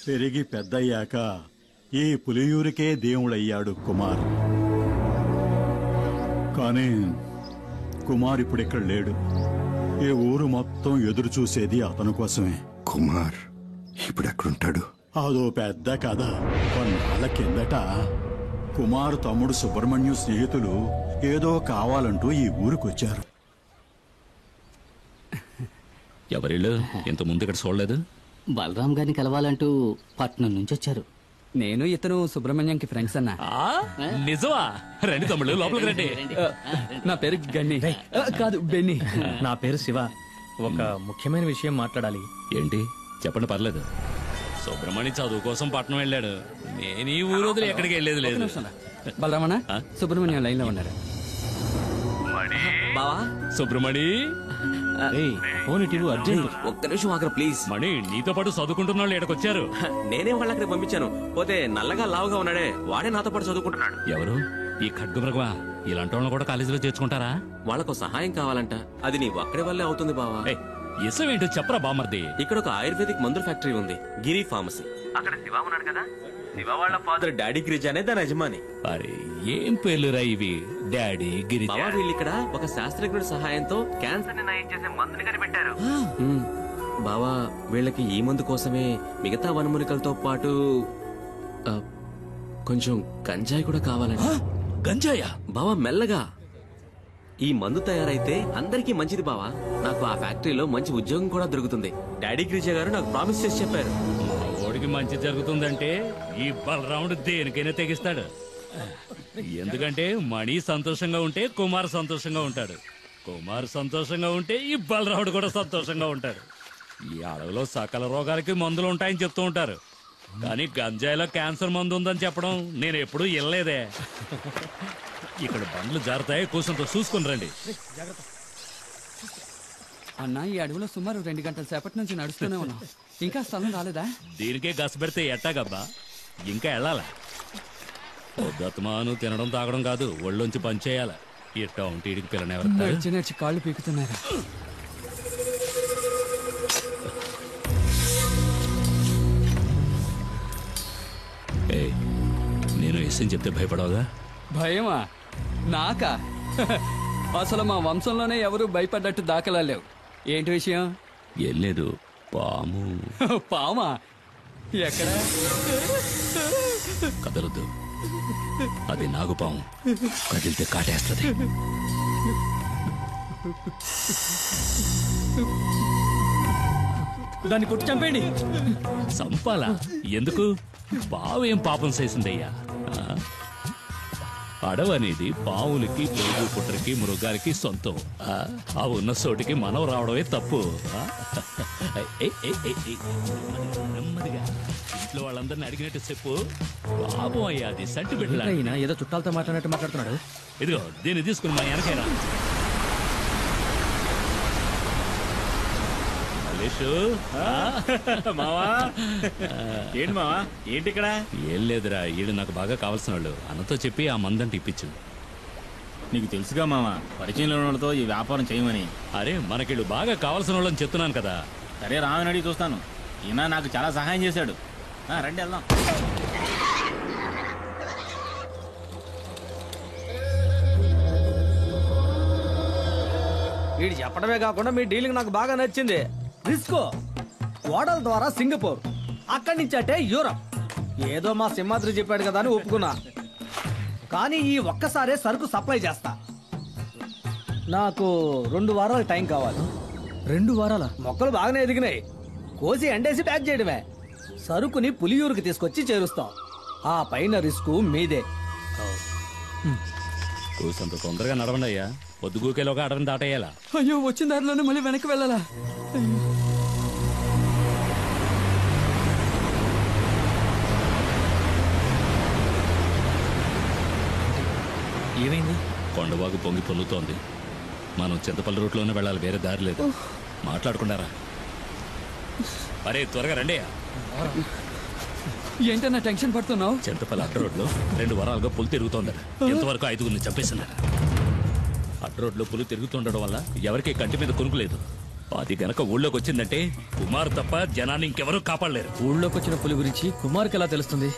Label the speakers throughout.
Speaker 1: పెరిగి పెద్దయ్యాక ఈ పులియూరికే దేవుడయ్యాడు కుమార్. కానీ కుమార్ ఇప్పుడిక్కడ లేడు. ఈ ఊరు మొత్తం ఎదురు చూసేది అతని కోసమే.
Speaker 2: కుమార్ ఇప్పుడు ఎక్కడుంటాడు?
Speaker 1: అదో పెద్ద కథ. కొన్నాళ్ళ కిందట కుమార్ తమ్ముడు సుబ్రహ్మణ్యం స్నేహితులు ఏదో కావాలంటూ ఈ ఊరికొచ్చారు.
Speaker 3: ఎవరిళ్ళు ఇంత ముందు ఇక్కడ చూడలేదు?
Speaker 4: బలరాం గారిని కలవాలంటూ పట్నం నుంచి వచ్చారు.
Speaker 5: నేను ఇతను సుబ్రహ్మణ్యంకి ఫ్రెండ్స్ అన్నా.
Speaker 3: నిజమా? రండి తమ్ముళ్ళు, లోపలికి రండి.
Speaker 5: నా పేరు గన్ని. కాదు, బెన్ని.
Speaker 6: నా పేరు శివ. ఒక ముఖ్యమైన విషయం మాట్లాడాలి.
Speaker 3: ఏంటి చెప్పండి, పర్లేదు. సుబ్రహ్మణ్యం చదువు కోసం పట్నం వెళ్ళాడు. నేను ఈ ఊరు వదిలి ఎక్కడికి వెళ్ళేది లేదు.
Speaker 5: బలరామణ, సుబ్రహ్మణ్యం లైన్ లో ఉన్నారు.
Speaker 7: బావా
Speaker 3: సుబ్రహ్మణి,
Speaker 7: ఒక్క నిమిషం ఆగరా ప్లీజ్.
Speaker 3: మణి, నీతో పాటు చదువుకుంటున్న వాళ్ళు ఇక్కడికొచ్చారు.
Speaker 7: నేనే వాళ్ళకి పంపించాను. పోతే నల్లగా లావుగా ఉన్నాడే వాడే నాతో పాటు చదువుకుంటున్నాడు.
Speaker 3: ఎవరు? ఈ ఖడ్గమృగమా? ఇలాంటి వాళ్ళని కూడా కాలేజీలో చేర్చుకుంటారా?
Speaker 7: వాళ్ళకు సహాయం కావాలంట. అది నీ ఒక్కడి వల్లే అవుతుంది బావా.
Speaker 3: ఇసం ఏంటో చెప్పరా బామర్ది.
Speaker 7: ఇక్కడ ఒక ఆయుర్వేదిక్ మందుల ఫ్యాక్టరీ ఉంది, గిరి ఫార్మసీ. అక్కడ శివ ఉన్నాడు కదా, శివ వాళ్ళ ఫాదర్ డాడీ గిరిజ అనే దాని యజమాని.
Speaker 3: అరే ఏం పేర్లురా ఇవి, డాడీ గిరిజ.
Speaker 7: బావా వీళ్ళు ఇక్కడ ఒక శాస్త్రజ్ఞుడి సహాయంతో క్యాన్సర్ ని నయం చేసే మందుని కనిపెట్టారు. బావా వీళ్ళకి ఈ మందు కోసమే మిగతా వనమూలికలతో పాటు కొంచెం గంజాయి కూడా కావాలండి.
Speaker 3: గంజాయా?
Speaker 7: బావా మెల్లగా. ఈ మందు తయారైతే అందరికీ మంచిది బావా. నాకు ఆ ఫ్యాక్టరీలో మంచి ఉద్యోగం కూడా దొరుకుతుంది. డాడీ గిరిజ గారు నాకు ప్రామిస్ చేసి చెప్పారు.
Speaker 3: ఓడికి మంచి జరుగుతుందంటే ఈ బలరాముడు దేనికైనా తెగిస్తాడు. ఎందుకంటే మణి సంతోషంగా ఉంటే కుమార్ సంతోషంగా ఉంటాడు. కుమార్ సంతోషంగా ఉంటే ఈ బలరాముడు కూడా సంతోషంగా ఉంటాడు. ఈ అడవిలో సకల రోగాలకి మందులు ఉంటాయని చెప్తూ ఉంటారు. కానీ గంజాయిలో క్యాన్సర్ మందు ఉందని చెప్పడం నేను ఎప్పుడూ వినలేదే. ఇక్కడ బండ్లు జారుతాయి, కూర్చొంతో చూసుకుని రండి.
Speaker 5: అన్నా, ఈ అడవిలో సుమారు 2 గంటల సేపటి నుంచి నడుస్తూనే ఉన్నాం. ఇంకా స్థలం రాలేదా?
Speaker 3: దీనికే గస పెడితే ఎట్టాగబ్బా, ఇంకా వెళ్ళాలా? పొద్దుమాను తినడం తాగడం కాదు, ఒళ్ళొంచి పనిచేయాల. ఇట్టా ఉంటే ఇడికి పిల్లనెవరు
Speaker 5: నడిచి కాళ్ళు పీకుతున్నారా?
Speaker 3: నేను ఎస్ఎం చెప్తే భయపడవుగా?
Speaker 5: భయమా? నాకా? అసలు మా వంశంలోనే ఎవరు భయపడ్డట్టు దాఖలా లేవు. ఏంటి విషయం?
Speaker 3: ఏం లేదు, పాము.
Speaker 5: పామా? ఎక్కడ?
Speaker 3: కదలొద్దు, అది నాగుపాము. కదిలితే కాటేస్తుంది.
Speaker 6: దాన్ని కొట్టి చంపేయండి.
Speaker 3: చంపాలా? ఎందుకు? పావు ఏం పాపం చేసిందయ్యా? అడవనేది పావులకి, పురుగు పుట్రకి, మృగాలకి సొంతం. ఆ ఉన్న చోటికి మనం రావడమే తప్పు. నెమ్మదిగా ఇంట్లో వాళ్ళందరినీ అడిగినట్టు చెప్పు. పాపం అయ్యా, అది సంటి బిడ్డ.
Speaker 6: ఏదో చుట్టాలతో మాట్లాడినట్టు మాట్లాడుతున్నాడు.
Speaker 3: ఇదిగో దీన్ని తీసుకుని మా వెనకైనా.
Speaker 6: మావా, ఏంటి మావా, ఏంటి ఇక్కడ?
Speaker 3: ఏం లేదురా, ఈడు నాకు బాగా కావాల్సిన వాళ్ళు. అన్నతో చెప్పి ఆ మందంటే ఇప్పించు.
Speaker 6: నీకు తెలుసుగా మావా, పరిచయంలో వాళ్ళతో ఈ వ్యాపారం చేయమని.
Speaker 3: అరే మనకిడు బాగా కావాల్సిన వాళ్ళని చెప్తున్నాను కదా.
Speaker 6: సరే రామని అడిగి చూస్తాను. ఈయన నాకు చాలా సహాయం చేశాడు. రండి వెళ్దాం.
Speaker 8: వీడు చెప్పడమే కాకుండా మీ డీలింగ్ నాకు బాగా నచ్చింది. రిస్కో ఓడల ద్వారా సింగపూర్, అక్కడి నుంచి అంటే యూరప్. ఏదో మా సింహాద్రి చెప్పాడు కదా అని ఒప్పుకున్నా. కానీ ఈ ఒక్కసారే సరుకు సప్లై చేస్తా. నాకు 2 వారాల టైం కావాలి.
Speaker 6: 2 వారాల?
Speaker 8: మొక్కలు బాగానే ఎదిగినాయి. కోసి ఎండేసి ప్యాక్ చేయడమే. సరుకుని పులియూరుకి తీసుకొచ్చి చేరుస్తాం. ఆ పైన రిస్క్ మీదే.
Speaker 3: కూసంత తొందరగా నడవండి అయ్యా, పొద్దుగూకేలోగా అడవిని దాటేయాలా.
Speaker 5: అయ్యో, వచ్చిన దారిలోనే మళ్ళీ వెనక్కి వెళ్ళాలా?
Speaker 6: ఏమైంది?
Speaker 3: కొండవాగు పొంగి పొల్లుతోంది. మనం చింతపల్లి రూట్లోనే వెళ్ళాలి, వేరే దారి లేదు. మాట్లాడుకున్నారా? అరే త్వరగా రండి.
Speaker 5: ఏంటన్నా టెన్షన్ పడుతున్నావు?
Speaker 3: చింతపల్లి అడ్డ రోడ్లో 2 వారాలుగా పులి తిరుగుతోందట. ఎంతవరకు 5గురిని చంపేస్తున్నారు. అడ్డ రోడ్లో పులి తిరుగుతుండడం వల్ల ఎవరికి కంటి మీద కొనుక్కు లేదు. అది గనక ఊళ్ళోకి వచ్చిందంటే కుమార్ తప్ప జనాన్ని ఇంకెవరూ కాపాడలేరు.
Speaker 8: ఊళ్ళోకి వచ్చిన పులి గురించి కుమార్కి ఎలా తెలుస్తుంది?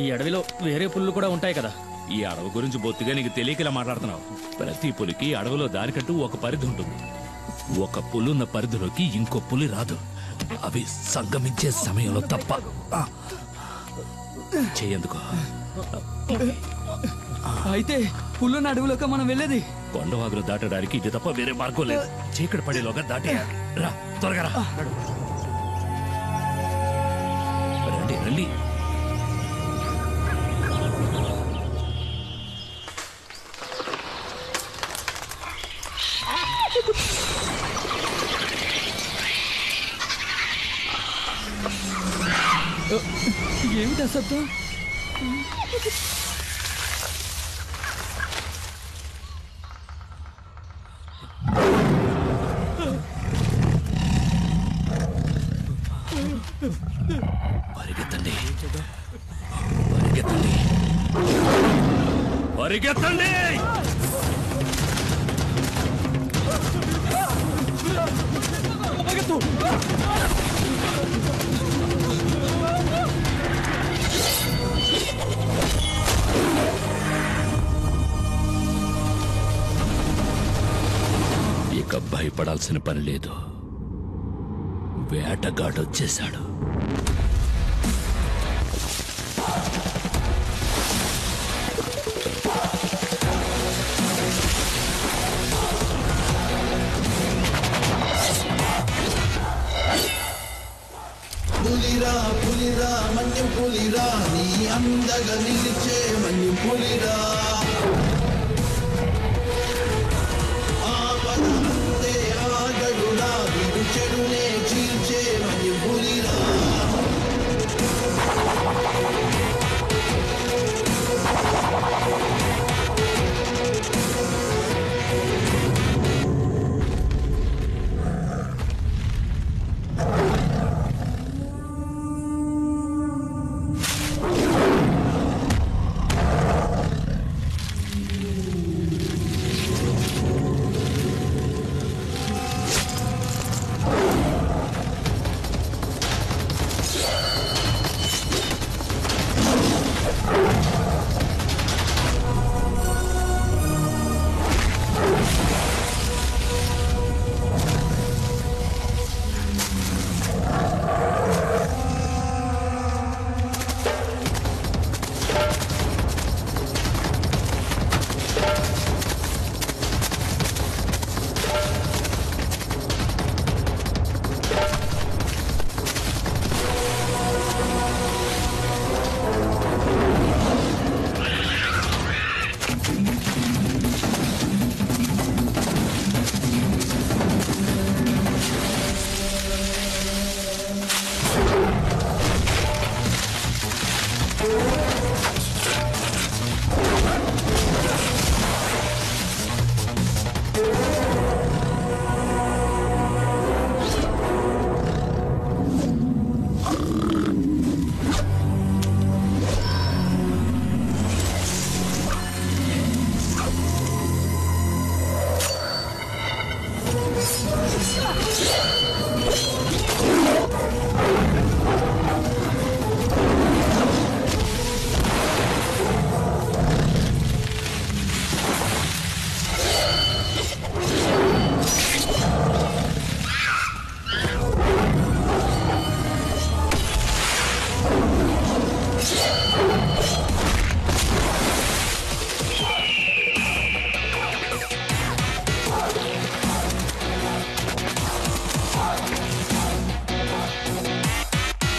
Speaker 8: ఈ అడవిలో వేరే పుల్లు కూడా ఉంటాయి కదా.
Speaker 3: ఈ అడవి గురించి బొత్తిగా నీకు తెలియక ఇలా మాట్లాడుతున్నావు. ప్రతి పులికి అడవిలో దానికంటూ ఒక పరిధి ఉంటుంది. ఒక పులున్న పరిధిలోకి ఇంకో పులి రాదు. అవి సంగమించే సమయంలో తప్ప. చేయందుకో.
Speaker 5: అయితే పుల్లున్న అడవిలోకి మనం వెళ్ళేది?
Speaker 3: కొండవాగులు దాటడానికి ఇది తప్ప వేరే మార్గం లేదు. చీకటి పడేలోగా దాటేయాలి. రా, త్వరగా రా. రండి రండి.
Speaker 5: ఏమిటా శబ్దం?
Speaker 3: పరిగెత్తండి, పరిగెత్తండి, పరిగెత్తండి. ఇక భయపడాల్సిన పని లేదు. వేటగాడొచ్చేశాడు.
Speaker 9: పులిరా పులిరా మన్యం పులిరా, నీ అందగా నిలిచే మన్యం పులిరా. ఆపద అంతే ఆగడురా, విడు చెడునే చీల్చే మన్యం పులిరా.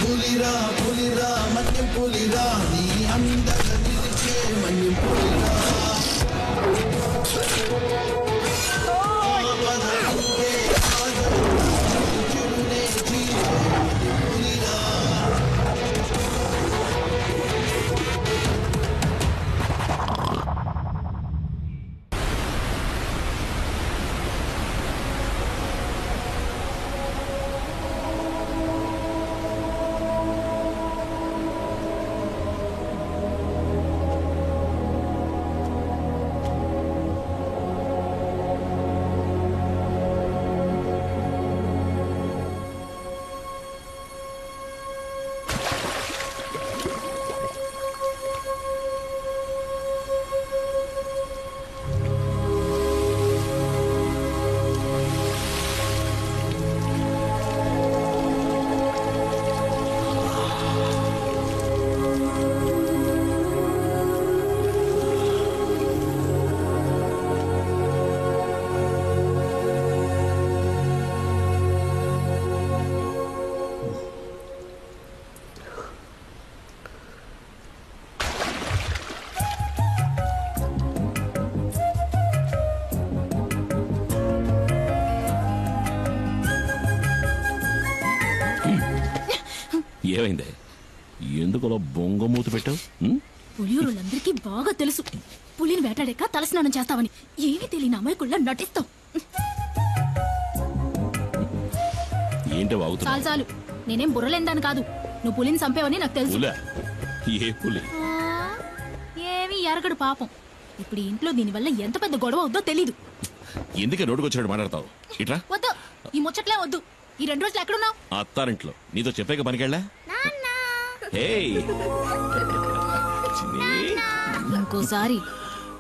Speaker 9: పులిరా పులిరా మన్యం పులిరా, నీ అందగా నిలిచే మన్యం పులిరా. ఆపద అంతే ఆగడురా, చెడునే చీల్చే మన్యం పులిరా.
Speaker 10: ఏమైందే? ఎందుకు అలా బొంగమూత పెట్టావు?
Speaker 11: పులియూరులందరికీ బాగా తెలుసు పులిని వేటాడాక తలస్నానం చేస్తావని. ఏమీ తెలియని అమాయకుల్లా నటిస్తావు.
Speaker 10: ఏంటో వాగుతున్నా?
Speaker 11: చాలు చాలు, నేనేం బుర్రలేందాను కాదు. నువ్వు పులిని చంపేవని నాకు తెలుసు.
Speaker 10: ఏ పులి?
Speaker 11: ఏమీ ఎరగడు పాపం. ఇప్పుడు ఈ ఇంట్లో దీనివల్ల ఎంత పెద్ద గొడవ అవుద్దో తెలీదు.
Speaker 10: ఎందుకే నోటుకు వచ్చినట్టు మాట్లాడతావు? ఇట్రా.
Speaker 11: వద్దు, ఈ ముచ్చట్లే వద్దు. ఈ 2 రోజులు ఎక్కడున్నావు?
Speaker 10: అత్తారింట్లో. నీతో చెప్పాక పనికెళ్ళా?
Speaker 11: ఇంకోసారి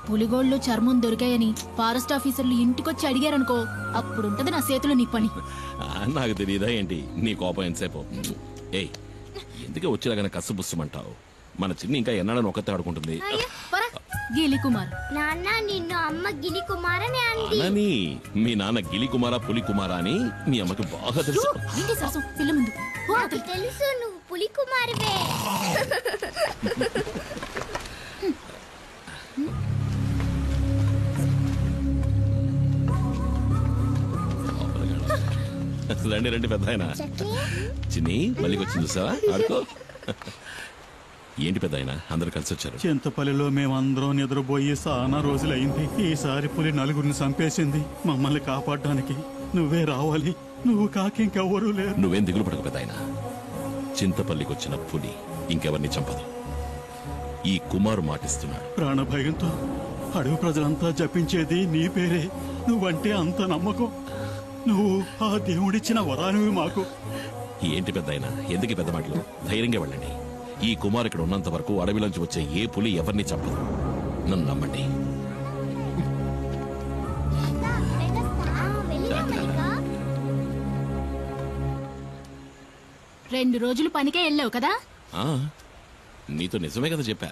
Speaker 11: పులిగోళ్ళు చర్మం దొరికాయని ఫారెస్ట్ ఆఫీసర్లు ఇంటికొచ్చి అడిగారనుకో, అప్పుడుంటది నా చేతిలో నీ పని.
Speaker 10: నాకు తెలియదా ఏంటి నీ కోపం ఎంతసేపు? ఏయ్, ఎందుకే వచ్చేలాగానే కసుబుస్సుమంటావు? మన చిన్ని ఇంకా ఎన్నాడని ఒక్కతే ఆడుకుంటుంది.
Speaker 11: గిలి కుమార్.
Speaker 12: నాన్న నిన్ను అమ్మ గిలి కుమార్ అని అంది.
Speaker 10: అనని మీ నాన్న గిలి కుమారా పులి కుమారా అని మీ అమ్మకి బాగా తెలుసు.
Speaker 11: ఏంటి సరసం పిల్ల ముందు?
Speaker 12: నాకు తెలుసు నువ్వు పులి కుమారువే.
Speaker 10: రండి రండి పెద్ద ఆయన. చిన్ని మళ్ళీ వచ్చింది చూసావా? ఆడుకో. ఏంటి పెద్ద ఆయన అందరు కలిసి వచ్చారు?
Speaker 1: చింతపల్లిలో మేమందరం నిద్రపోయి చాలా రోజులైంది. ఈసారి పులి 4 చంపేసింది. మమ్మల్ని కాపాడడానికి నువ్వే రావాలి. నువ్వు కాకింకెవ్వరూ లేరు.
Speaker 10: నువ్వేం దిగులు పడక పెద్ద ఆయన. చింతపల్లికి వచ్చిన పులి ఇంకెవరిని చంపదు. ఈ కుమారు మాటిస్తున్నాడు.
Speaker 1: ప్రాణభయంతో అడవి ప్రజలంతా జపించేది నీ పేరే. నువ్వంటే అంత నమ్మకం. నువ్వు ఆ దేవుడిచ్చిన వరానివి మాకు.
Speaker 10: ఏంటి పెద్ద ఆయన ఎందుకు పెద్ద మాటలు? ధైర్యంగా వెళ్ళండి. ఈ కుమార్ ఇక్కడ ఉన్నంత వరకు అడవిలోంచి వచ్చే ఏ పులి ఎవరిని చంపదు. నన్ను నమ్మండి.
Speaker 11: 2 రోజులు పనికే వెళ్ళావు కదా?
Speaker 10: నీతో నిజమే కదా చెప్పా.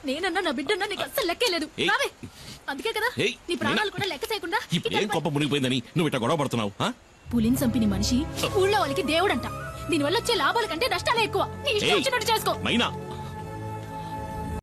Speaker 11: నేనన్నా నా బిడ్డన్నా నీకు అస్సలు లెక్కేలేదు. అందుకే కదా నీ ప్రాణాలు కూడా లెక్క చేయకుండా
Speaker 10: ఇప్పుడు ఏం కొప్ప మునిగిపోయిందని నువ్వు ఇట్లా గొడవ పడుతున్నావు?
Speaker 11: పులిని చంపిన మనిషి ఊళ్ళో వాళ్ళకి దేవుడంట. దీనివల్ల వచ్చే లాభాల కంటే నష్టాలే ఎక్కువ. నీ ఇష్టం వచ్చినట్టు చేసుకో.
Speaker 10: మైనా